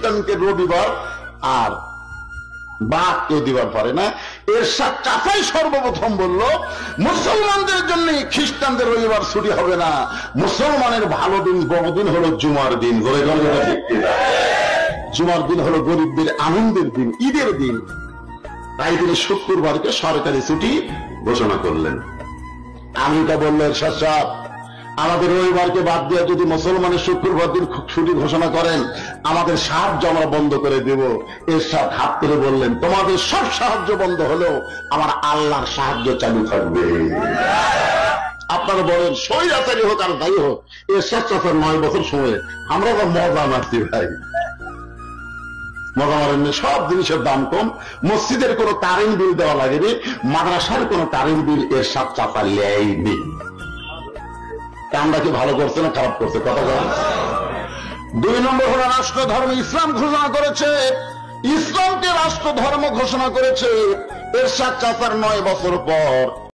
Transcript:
খ্রিস্টানকে রবিবার আর বাদ কেউ দিবার পারে না। এরশাদ চাচাই সর্বপ্রথম বলল মুসলমানদের জন্য খ্রিস্টানদের রবিবার ছুটি হবে না, মুসলমানের ভালো দিন বড়দিন হলো জুমার দিন। জুমার দিন হলো গরিবদের আনন্দের দিন, ঈদের দিন। তাই তিনি শুক্রবারকে সরকারি ছুটি ঘোষণা করলেন। আমেরিকা বলল এরশাদ সাহেব আমাদের রবিবারকে বাদ দিয়ে যদি মুসলমানের শুক্রবার দিন ছুটি ঘোষণা করেন আমাদের সাহায্য আমরা বন্ধ করে দেব। এরশাদ হাত করে বললেন তোমাদের সব সাহায্য বন্ধ হলেও আমার আল্লাহর সাহায্য চালু থাকবে। আপনারা বলেন স্বৈরাচারী হোক আর যাই হোক, এরশাদ চাচার 9 বছর সময়ে আমরা তো মজা মারছি ভাই, মজা মারেন। সব জিনিসের দাম কম, মসজিদের কোনো কারেন্ট বিল দেওয়া লাগেনি, মাদ্রাসার কোনো কারেন্ট বিল এরশাদ চাচা লেয়নি। আমরা কি ভালো করছে না খারাপ করছে? কথা বলেন। 2 নম্বর হলো রাষ্ট্র ধর্ম ইসলাম ঘোষণা করেছে, ইসলামকে রাষ্ট্র ধর্ম ঘোষণা করেছে এরশাদ চাচার 9 বছর পর।